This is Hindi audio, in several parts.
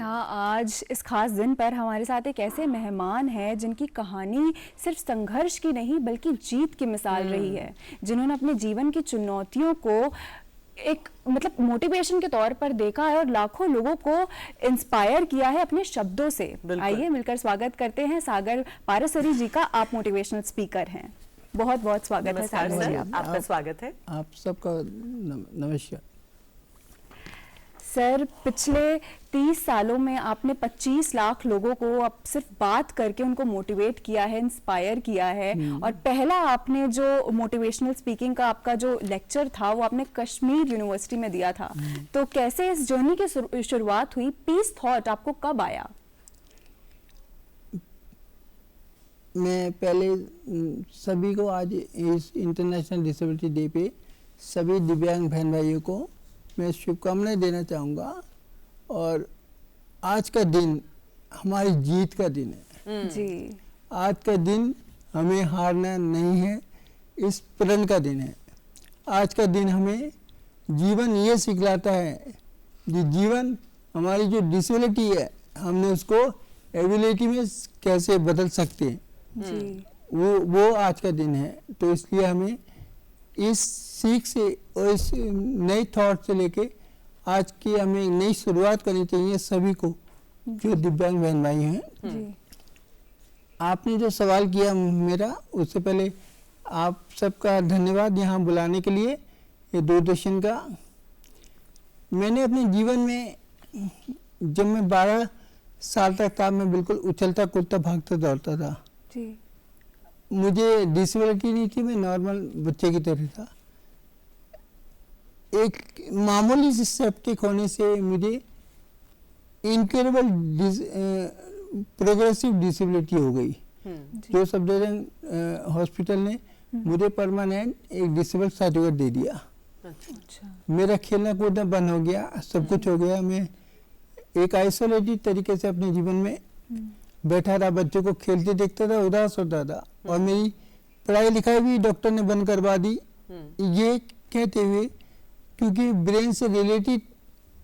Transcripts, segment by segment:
यहाँ आज इस खास दिन पर हमारे साथ एक ऐसे मेहमान हैं जिनकी कहानी सिर्फ संघर्ष की नहीं बल्कि जीत की मिसाल रही है, जिन्होंने अपने जीवन की चुनौतियों को एक मतलब मोटिवेशन के तौर पर देखा है और लाखों लोगों को इंस्पायर किया है अपने शब्दों से। आइए मिलकर स्वागत करते हैं सागर पारासरी जी का। आप मोटिवेशनल स्पीकर हैं, बहुत बहुत स्वागत है सागर जी। आपका स्वागत है। आप सबका नमस्कार सर। पिछले 30 सालों में आपने 25 लाख लोगों को अब सिर्फ बात करके उनको मोटिवेट किया है, इंस्पायर किया है। और पहला आपने जो मोटिवेशनल स्पीकिंग का आपका जो लेक्चर था वो आपने कश्मीर यूनिवर्सिटी में दिया था। तो कैसे इस जर्नी की शुरुआत हुई? पीस थॉट आपको कब आया? मैं पहले सभी को आज इस इंटरनेशनल डिसेबिलिटी डे पे सभी दिव्यांग बहन भाइयों को मैं शुभकामनाएं देना चाहूँगा। और आज का दिन हमारी जीत का दिन है जी। आज का दिन हमें हारना नहीं है, इस प्रण का दिन है। आज का दिन हमें जीवन ये सिखलाता है कि जीवन हमारी जो डिसेबिलिटी है हमने उसको एबिलिटी में कैसे बदल सकते हैं जी। वो आज का दिन है। तो इसलिए हमें इस सीख से और इस नई थॉट से लेके आज की हमें नई शुरुआत करनी चाहिए सभी को जो दिव्यांग बहन भाई हैं। जी। आपने जो सवाल किया मेरा, उससे पहले आप सबका धन्यवाद यहाँ बुलाने के लिए, ये दूरदर्शन का। मैंने अपने जीवन में जब मैं 12 साल तक था मैं बिल्कुल उछलता कूदता भागता दौड़ता था जी। मुझे डिसेबिलिटी नहीं थी, मैं नॉर्मल बच्चे की तरह था। एक मामूली से सेप्टिक होने से मुझे इनक्रेडिबल प्रोग्रेसिव डिसेबिलिटी हो गई। जो सफदरजंग हॉस्पिटल ने मुझे परमानेंट एक डिसेबल सर्टिफिकेट दे दिया। अच्छा। मेरा खेलना कूदना बंद हो गया, सब कुछ हो गया। मैं एक आइसोलेटेड तरीके से अपने जीवन में बैठा रहा, बच्चों को खेलते देखता था, उदास होता था। और मेरी पढ़ाई लिखाई भी डॉक्टर ने बंद करवा दी, ये कहते हुए क्योंकि ब्रेन से रिलेटेड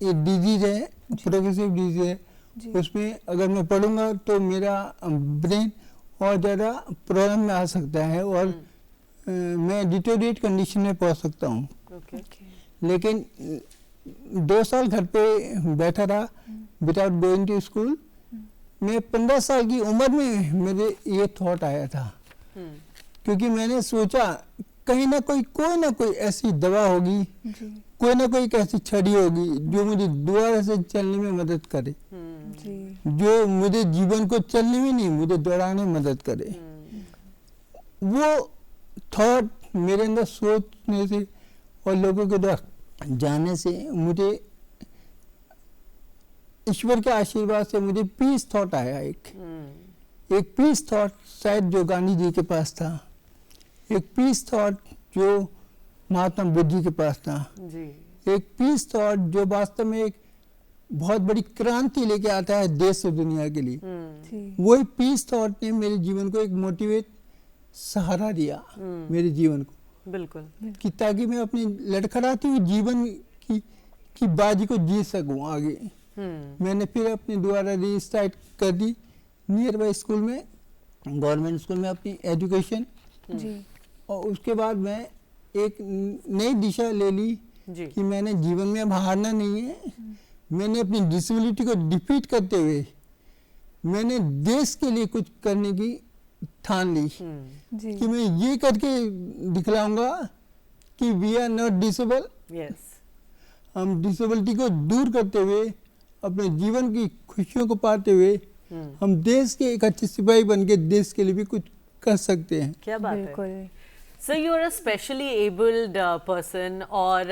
ये डिजीज है, प्रोग्रेसिव डिजीज है, उसमें अगर मैं पढ़ूंगा तो मेरा ब्रेन और ज़्यादा प्रॉब्लम में आ सकता है और मैं डिटोरिएट कंडीशन में पहुंच सकता हूँ। लेकिन 2 साल घर पे बैठा रहा विदाउट गोइंग टू स्कूल। मैं 15 साल की उम्र में मेरे ये थॉट आया था, क्योंकि मैंने सोचा कहीं ना कोई ऐसी दवा होगी, कोई ना कोई ऐसी छड़ी होगी जो मुझे दोबारा से चलने में मदद करे, जो मुझे जीवन को चलने में नहीं मुझे दौड़ाने में मदद करे। वो थॉट मेरे अंदर सोचने से और लोगों के द्वारा जानने से मुझे ईश्वर के आशीर्वाद से मुझे पीस थॉट आया। एक पीस थॉट शायद जो गांधी जी के पास था, एक पीस थॉट जो महात्मा बुद्ध जी के पास था, एक पीस थॉट जो वास्तव में एक बहुत बड़ी क्रांति लेके आता है देश और दुनिया के लिए। वही पीस थॉट ने मेरे जीवन को एक मोटिवेट सहारा दिया, मेरे जीवन को बिल्कुल, कि ताकि मैं अपनी लड़खड़ाती हुई जीवन की बाजी को जी सकूं आगे। मैंने फिर अपनी दोबारा रीस्टार्ट कर दी नियर बाई स्कूल में, गवर्नमेंट स्कूल में अपनी एजुकेशन। और उसके बाद मैं एक नई दिशा ले ली कि मैंने जीवन में अब हारना नहीं है। मैंने अपनी डिसेबिलिटी को डिफीट करते हुए मैंने देश के लिए कुछ करने की ठान ली कि मैं ये करके दिखलाऊंगा कि वी आर नॉट डिसेबल। हम डिसेबिलिटी को दूर करते हुए अपने जीवन की खुशियों को पाते हुए हम देश के एक अच्छे सिपाही बन के देश के लिए भी कुछ कर सकते हैं। क्या बात है। So you are a specially abled person और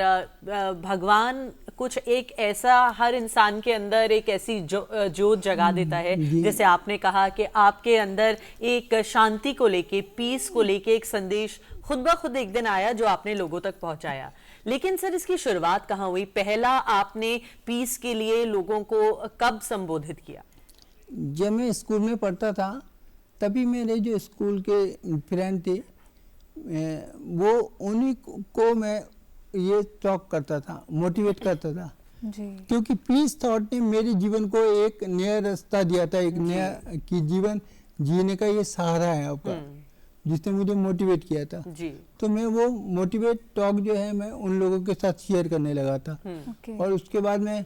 भगवान कुछ एक ऐसा हर इंसान के अंदर एक ऐसी जोत जगा देता है। जैसे आपने कहा कि आपके अंदर एक शांति को लेके, पीस को लेके एक संदेश खुद ब खुद एक दिन आया जो आपने लोगों तक पहुंचाया। लेकिन सर इसकी शुरुआत कहाँ हुई? पहला आपने पीस के लिए लोगों को कब संबोधित किया? जब मैं स्कूल में पढ़ता था तभी मेरे जो स्कूल के फ्रेंड थे वो उन्हीं को मैं ये टॉक करता था, मोटिवेट करता था जी क्योंकि पीस थॉट ने मेरे जीवन को एक नया रास्ता दिया था, एक नया कि जीवन जीने का ये सहारा है आपका, जिसने मुझे मोटिवेट किया था। जी तो मैं वो मोटिवेट टॉक जो है मैं उन लोगों के साथ शेयर करने लगा था। ओके और उसके बाद मैं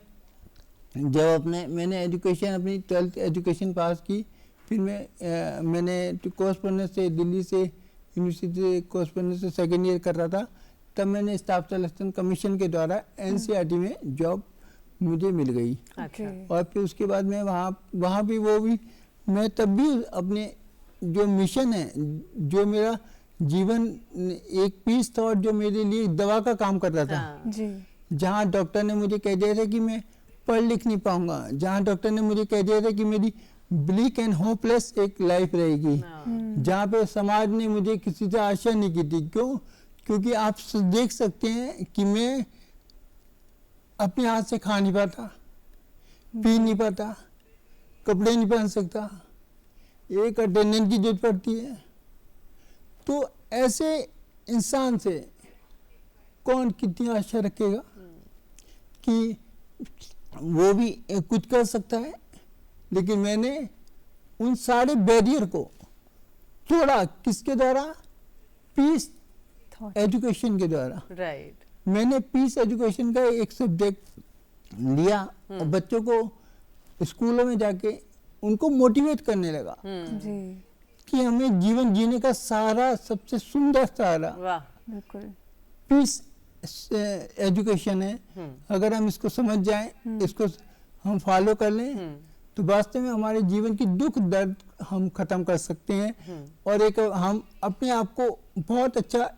जब मैंने एजुकेशन अपनी 12th एजुकेशन पास की, फिर मैंने कोर्सपोंडेंस से दिल्ली से यूनिवर्सिटी से कोर्सपोंडेंस से सेकेंड ईयर कर रहा था, तब मैंने स्टाफ सिलेक्शन कमीशन के द्वारा एनसीईआरटी में जॉब मुझे मिल गई। अच्छा और फिर उसके बाद मैं वहाँ भी मैं तब भी अपने जो मिशन है, जो मेरा जीवन एक पीस थॉट जो मेरे लिए दवा का काम कर रहा था। हाँ। जी जहाँ डॉक्टर ने मुझे कह दिया था कि मैं पढ़ लिख नहीं पाऊंगा, जहाँ डॉक्टर ने मुझे कह दिया था कि मेरी ब्लिक एंड होपलेस एक लाइफ रहेगी, जहाँ पे समाज ने मुझे किसी से आशा नहीं की थी। क्यों? क्योंकि आप देख सकते हैं कि मैं अपने हाथ से खा नहीं पाता, पी नहीं पाता, कपड़े नहीं पहन सकता, एक अटेंडेंट की जरूरत पड़ती है। तो ऐसे इंसान से कौन कितनी आशा रखेगा कि वो भी कुछ कर सकता है। लेकिन मैंने उन सारे बैरियर को तोड़ा, किसके द्वारा? पीस थॉट एजुकेशन के द्वारा। राइट मैंने पीस एजुकेशन का एक सब्जेक्ट लिया और बच्चों को स्कूलों में जाके उनको मोटिवेट करने लगा जी कि हमें जीवन जीने का सहारा, सबसे सुंदर सहारा वाह बिल्कुल पीस एजुकेशन है। अगर हम इसको समझ जाएं, इसको हम फॉलो कर लें, तो वास्तव में हमारे जीवन की दुख दर्द हम खत्म कर सकते हैं और एक हम अपने आप को बहुत अच्छा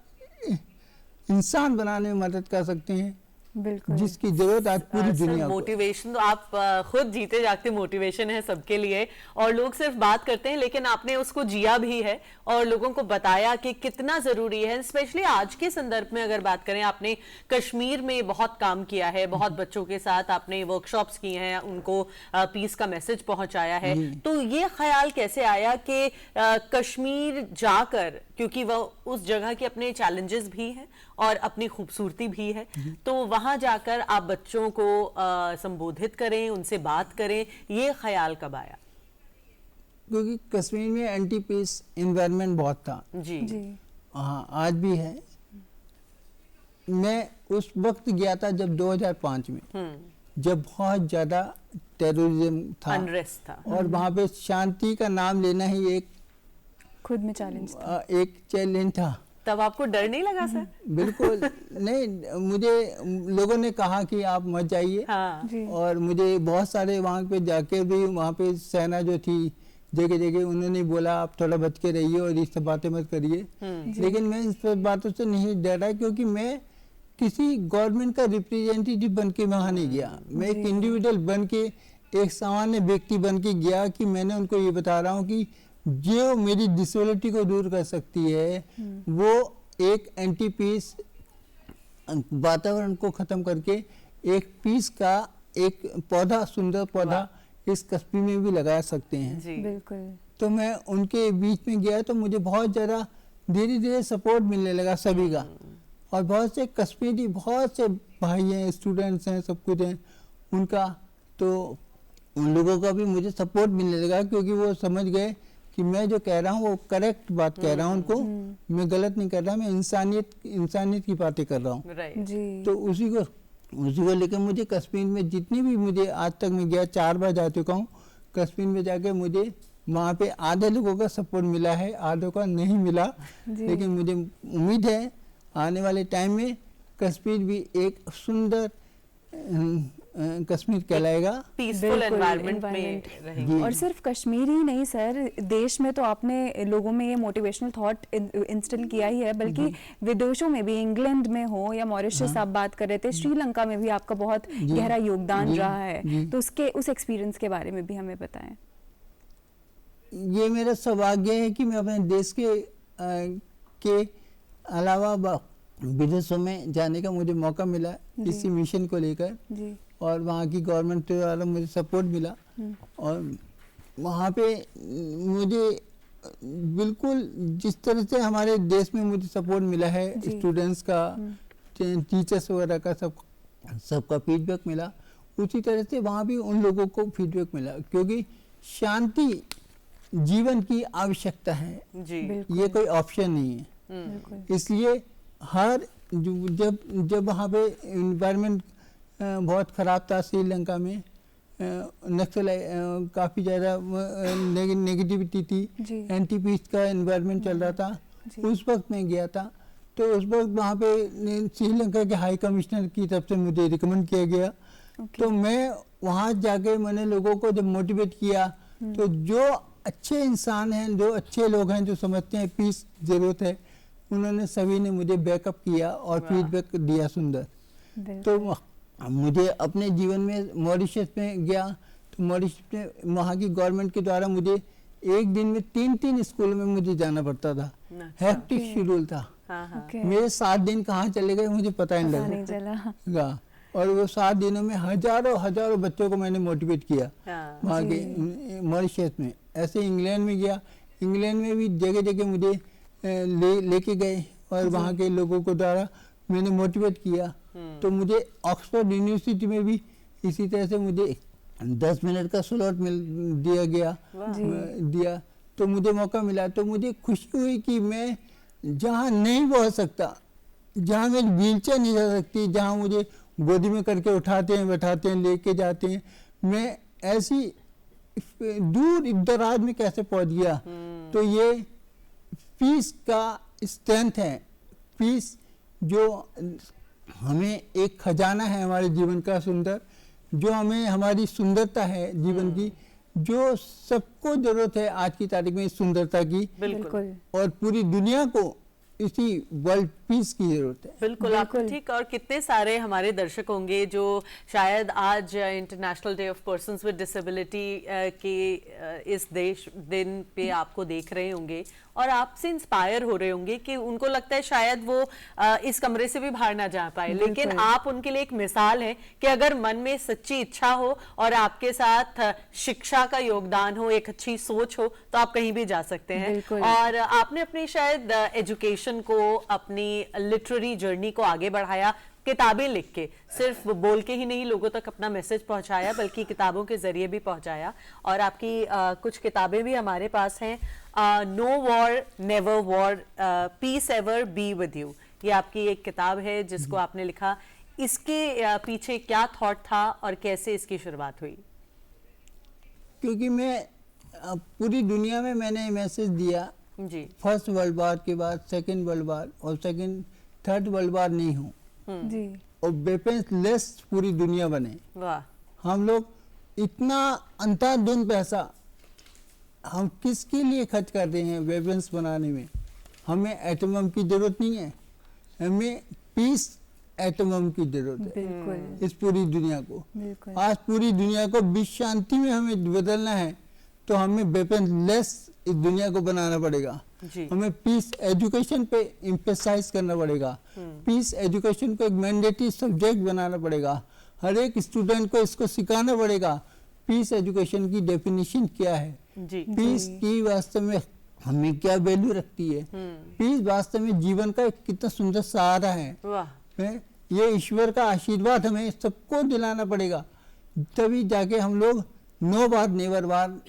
इंसान बनाने में मदद कर सकते हैं, बिल्कुल जिसकी जरूरत आज पूरी दुनिया को। मोटिवेशन तो आप खुद जीते जागते मोटिवेशन है सबके लिए, और लोग सिर्फ बात करते हैं लेकिन आपने उसको जिया भी है और लोगों को बताया कि कितना जरूरी है। स्पेशली आज के संदर्भ में अगर बात करें, आपने कश्मीर में बहुत काम किया है, बहुत बच्चों के साथ आपने वर्कशॉप्स किए हैं, उनको पीस का मैसेज पहुंचाया है। तो ये ख्याल कैसे आया कि कश्मीर जाकर, क्योंकि वह उस जगह के अपने चैलेंजेस भी हैं और अपनी खूबसूरती भी है, तो वहां जाकर आप बच्चों को संबोधित करें, उनसे बात करें, ये ख्याल कब आया? क्योंकि कश्मीर में एंटी पीस एनवायरनमेंट बहुत था। जी जी हाँ, आज भी है। मैं उस वक्त गया था जब 2005 में, जब बहुत ज्यादा टेररिज्म था, अनरेस्ट था। और वहाँ पे शांति का नाम लेना ही एक खुद में चैलेंज था। एक चैलेंज था। तब आपको डर नहीं लगा सर? बिल्कुल नहीं, मुझे लोगों ने कहा कि आप मत जाइए। हाँ जी और मुझे बहुत सारे वहाँ पे जाके भी, वहाँ पे सेना जो थी जगह जगह, उन्होंने बोला आप थोड़ा बच के रहिए और इस सब बातें मत करिए। लेकिन मैं इस बातों से नहीं डरा, क्योंकि मैं किसी गवर्नमेंट का रिप्रेजेंटेटिव बन के वहाँ नहीं गया। मैं एक इंडिविजुअल बन के, एक सामान्य व्यक्ति बन के गया कि मैंने उनको ये बता रहा हूँ कि जो मेरी डिसेबिलिटी को दूर कर सकती है, वो एक एंटी पीस वातावरण को खत्म करके एक पीस का एक पौधा, सुंदर पौधा इस कश्मीर में भी लगा सकते हैं। जी बिल्कुल तो मैं उनके बीच में गया तो मुझे बहुत ज़्यादा धीरे धीरे सपोर्ट मिलने लगा सभी का। और बहुत से कश्मीरी, बहुत से भाई हैं, स्टूडेंट्स हैं, सब कुछ हैं उनका, तो उन लोगों का भी मुझे सपोर्ट मिलने लगा, क्योंकि वो समझ गए कि मैं जो कह रहा हूँ वो करेक्ट बात कह रहा हूँ उनको, मैं गलत नहीं कर रहा, मैं इंसानियत की बातें कर रहा हूँ। राइट जी तो उसी को लेकर मुझे कश्मीर में जितनी भी, मुझे आज तक मैं गया 4 बार जा चुका हूँ कश्मीर में, जाके मुझे वहाँ पे आधे लोगों का सपोर्ट मिला है, आधों का नहीं मिला। लेकिन मुझे उम्मीद है आने वाले टाइम में कश्मीर भी एक सुंदर कश्मीर कहलाएगा, पीसफुल बिल्कुल, एनवायरनमेंट में environment। रहेगी। और सिर्फ कश्मीर ही नहीं सर, देश में तो आपने लोगों में ये मोटिवेशनल थॉट इंस्टिल किया ही है, बल्कि विदेशों में भी, इंग्लैंड में हो या मॉरिशस आप बात कर रहे थे, श्रीलंका में भी आपका बहुत गहरा योगदान रहा है। तो उस एक्सपीरियंस के बारे में भी हमें बताएं। ये मेरा सौभाग्य है कि मैं अपने देश के अलावा विदेशों में जाने का मुझे मौका मिला इसी मिशन को लेकर, जी और वहाँ की गवर्नमेंट द्वारा मुझे सपोर्ट मिला। और वहाँ पे मुझे बिल्कुल जिस तरह से हमारे देश में मुझे सपोर्ट मिला है, स्टूडेंट्स का, टीचर्स वगैरह का, सबका फीडबैक मिला, उसी तरह से वहाँ भी उन लोगों को फीडबैक मिला, क्योंकि शांति जीवन की आवश्यकता है, जी बिल्कुल। ये कोई ऑप्शन नहीं है। बिल्कुल। इसलिए हर जब जब वहाँ पे इन्वायरमेंट बहुत ख़राब था श्रीलंका में, नक्सल काफ़ी ज़्यादा नेगेटिविटी थी, जी। एंटी पीस का इन्वायरमेंट चल रहा था, जी। उस वक्त मैं गया था। तो उस वक्त वहाँ पे श्रीलंका के हाई कमिश्नर की तरफ से मुझे रिकमेंड किया गया। तो मैं वहाँ जाके मैंने लोगों को जब मोटिवेट किया, तो जो अच्छे इंसान हैं, जो अच्छे लोग हैं, जो समझते हैं पीस ज़रूरत है, उन्होंने सभी ने मुझे बैकअप किया और फीडबैक दिया सुंदर। तो मुझे अपने जीवन में मॉरिशस में गया, तो मॉरिशस में वहाँ की गवर्नमेंट के द्वारा मुझे एक दिन में 3 स्कूल में मुझे जाना पड़ता था, हेक्टिक शेड्यूल था। मेरे 7 दिन कहाँ चले गए मुझे पता ही नहीं लगा। और वो 7 दिनों में हजारों बच्चों को मैंने मोटिवेट किया वहाँ के मॉरिशस में। ऐसे इंग्लैंड में गया, इंग्लैंड में भी जगह जगह मुझे लेके गए और वहाँ के लोगों को द्वारा मैंने मोटिवेट किया। तो मुझे ऑक्सफोर्ड यूनिवर्सिटी में भी इसी तरह से मुझे 10 मिनट का स्लॉट दिया, तो मुझे मौका मिला। तो मुझे खुशी हुई कि मैं जहाँ नहीं पहुँच सकता, जहाँ मेरी व्हीलचेयर नहीं जा सकती, जहाँ मुझे गोदी में करके उठाते हैं, बैठाते हैं, लेके जाते हैं, मैं ऐसी दूर दराज में कैसे पहुँच गया। तो ये पीस का स्ट्रेंथ है, पीस जो हमें एक खजाना है हमारे जीवन का सुंदर, जो हमें हमारी सुंदरता है जीवन की, जो सबको जरूरत है आज की तारीख में इस सुंदरता की। बिल्कुल। और पूरी दुनिया को इसी वर्ल्ड पीस की जरूरत है। बिल्कुल, आपको ठीक। और कितने सारे हमारे दर्शक होंगे जो शायद आज international day of persons with disability के इस दिन पे आपको देख रहे होंगे और आपसे इंस्पायर हो रहे होंगे कि उनको लगता है शायद वो इस कमरे से भी बाहर ना जा पाए, लेकिन आप उनके लिए एक मिसाल है कि अगर मन में सच्ची इच्छा हो और आपके साथ शिक्षा का योगदान हो, एक अच्छी सोच हो, तो आप कहीं भी जा सकते हैं। और आपने अपनी शायद एजुकेशन को, अपनी लिटरेरी जर्नी को आगे बढ़ाया, किताबें लिख के, सिर्फ बोल के ही नहीं लोगों तक अपना मैसेज पहुंचाया, बल्कि किताबों के जरिए भी पहुंचाया। और आपकी कुछ किताबें भी हमारे पास हैं। No war never war, peace ever be with you, ये आपकी एक किताब है जिसको आपने लिखा। इसके पीछे क्या थॉट था और कैसे इसकी शुरुआत हुई? क्योंकि मैं पूरी दुनिया में मैंने मैसेज दिया जी, फर्स्ट वर्ल्ड वॉर के बाद सेकेंड वर्ल्ड वॉर और थर्ड वर्ल्ड वॉर नहीं हो जी, और वेपन्स लेस पूरी दुनिया बने। वाह। हम लोग इतना अंधाधुंध पैसा हम किसके लिए खर्च कर रहे हैं वेपन्स बनाने में? हमें एटम बम की जरूरत नहीं है, हमें पीस एटम बम की जरूरत है इस पूरी दुनिया को। आज पूरी दुनिया को विश्व शांति में हमें बदलना है, तो हमें वेपन लेस इस दुनिया को बनाना पड़ेगा। हमें पीस एजुकेशन पे एम्फेसाइज करना पड़ेगा, पीस एजुकेशन को एक मैंडेटरी सब्जेक्ट बनाना पड़ेगा, हर एक स्टूडेंट को इसको सिखाना पड़ेगा पीस एजुकेशन की डेफिनेशन क्या है, पीस की वास्तव में हमें क्या वैल्यू रखती है, पीस वास्तव में जीवन का कितना सुंदर सहारा है। ये ईश्वर का आशीर्वाद हमें सबको दिलाना पड़ेगा, तभी जाके हम लोग नो वार नेवर वार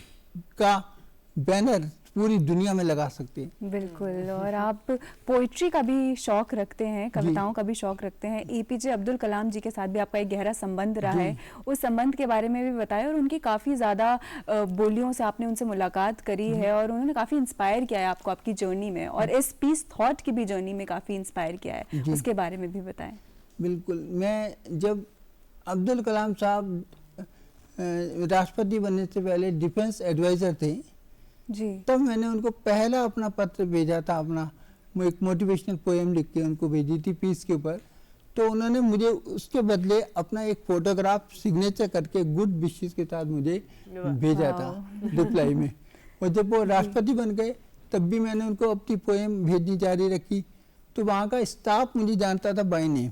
का बैनर पूरी दुनिया में लगा सकते हैं। बिल्कुल। और आप पोइट्री का भी शौक रखते हैं, कविताओं का भी शौक रखते हैं। एपीजे अब्दुल कलाम जी के साथ भी आपका एक गहरा संबंध रहा है, उस संबंध के बारे में भी बताएं। और उनकी काफ़ी ज़्यादा बोलियों से आपने उनसे मुलाकात करी है और उन्होंने काफ़ी इंस्पायर किया है आपको आपकी जर्नी में, और इस पीस थॉट की भी जर्नी में काफ़ी इंस्पायर किया है, उसके बारे में भी बताएं। बिल्कुल। मैं जब अब्दुल कलाम साहब राष्ट्रपति बनने से पहले डिफेंस एडवाइज़र थे जी, तब मैंने उनको पहला अपना पत्र भेजा था, अपना एक मोटिवेशनल पोएम लिख के उनको भेजी थी पीस के ऊपर। तो उन्होंने मुझे उसके बदले अपना एक फोटोग्राफ सिग्नेचर करके गुड विशेस के साथ मुझे भेजा था रिप्लाई में। और जब वो राष्ट्रपति बन गए तब भी मैंने उनको अपनी पोएम भेजनी जारी रखी। तो वहाँ का स्टाफ मुझे जानता था बाय नेम।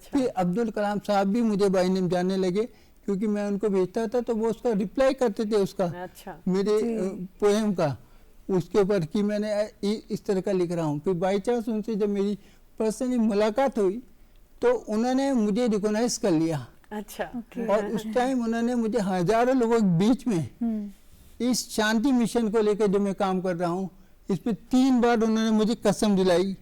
फिर अब्दुल कलाम साहब भी मुझे बाय नेम जानने लगे, क्योंकि मैं उनको भेजता था तो वो उसका रिप्लाई करते थे उसका, मेरे पोएम का, उसके ऊपर कि मैंने इस तरह का लिख रहा हूँ। फिर बाई चांस उनसे जब मेरी पर्सनली मुलाकात हुई तो उन्होंने मुझे रिकॉग्नाइज कर लिया अच्छा। और उस टाइम उन्होंने मुझे हजारों लोगों के बीच में इस शांति मिशन को लेकर जो मैं काम कर रहा हूँ, इसमें 3 बार उन्होंने मुझे कसम दिलाई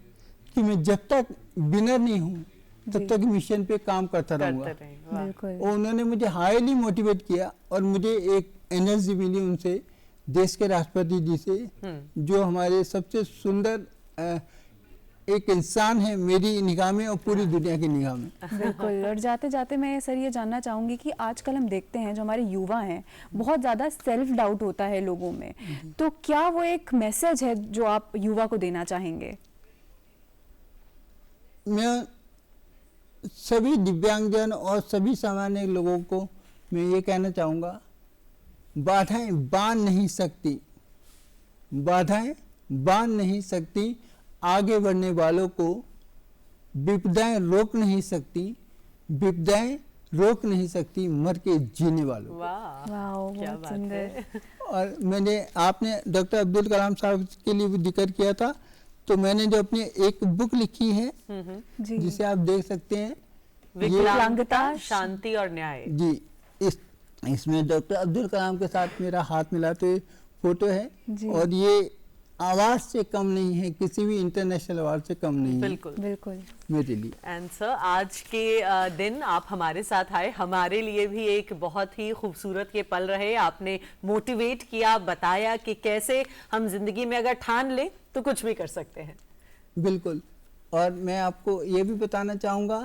कि मैं जब तक विनर नहीं हूँ तब तक मिशन पे काम करता रहूंगा। बिल्कुल। और उन्होंने मुझे हाईली मोटिवेट किया और मुझे एक एनर्जी मिली उनसे, देश के राष्ट्रपति जी से, जो हमारे सबसे सुंदर एक इंसान है मेरी निगाह में और पूरी दुनिया की निगाह में। बिल्कुल। और जाते जाते मैं सर ये जानना चाहूँगी कि आजकल हम देखते हैं जो हमारे युवा हैं, बहुत ज़्यादा सेल्फ डाउट होता है लोगों में, तो क्या वो एक मैसेज है जो आप युवा को देना चाहेंगे? मैं सभी दिव्यांगजन और सभी सामान्य लोगों को मैं ये कहना चाहूँगा, बाधाएं बांध नहीं सकती, बाधाएं बांध नहीं सकती, आगे बढ़ने वालों को विपदाएं रोक नहीं सकती, विपदाएं रोक नहीं सकती मर के जीने वालों। वाह, क्या बहुत सुंदर। और मैंने, आपने डॉक्टर अब्दुल कलाम साहब के लिए भी जिक्र किया था, तो मैंने जो अपनी एक बुक लिखी है जी। जिसे आप देख सकते हैं, विकलांगता, शांति और न्याय। जी, इसमें डॉक्टर अब्दुल कलाम के साथ मेरा हाथ मिलाते हुए फोटो है जी। और ये अवार्ड से कम नहीं है, किसी भी इंटरनेशनल अवार्ड से कम नहीं है बिल्कुल बिल्कुल मेरे लिए। एंड सर, आज के दिन आप हमारे साथ आए, हमारे लिए भी एक बहुत ही खूबसूरत के पल रहे। आपने मोटिवेट किया, बताया कि कैसे हम जिंदगी में अगर ठान ले तो कुछ भी कर सकते हैं। बिल्कुल। और मैं आपको ये भी बताना चाहूँगा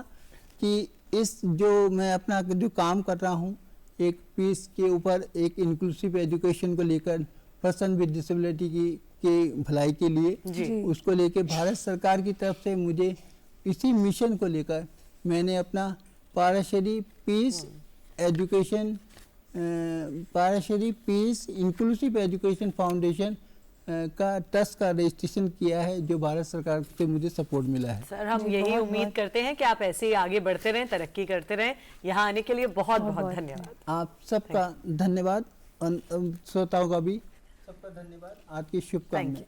कि इस जो मैं अपना जो काम कर रहा हूँ, एक पीस के ऊपर, एक इंक्लूसिव एजुकेशन को लेकर, पर्सन विद डिसेबिलिटी के भलाई के लिए, जी। उसको लेके भारत सरकार की तरफ से मुझे इसी मिशन को लेकर मैंने अपना Parashari peace education, Parashari peace inclusive education foundation का ट्रस्ट का रजिस्ट्रेशन किया है, जो भारत सरकार से मुझे सपोर्ट मिला है। सर, हम जी, यही बहुत उम्मीद करते हैं कि आप ऐसे ही आगे बढ़ते रहें, तरक्की करते रहें। यहाँ आने के लिए बहुत बहुत धन्यवाद। आप सबका धन्यवाद और श्रोताओं का भी सबका धन्यवाद। आज की शुभकामनाएं।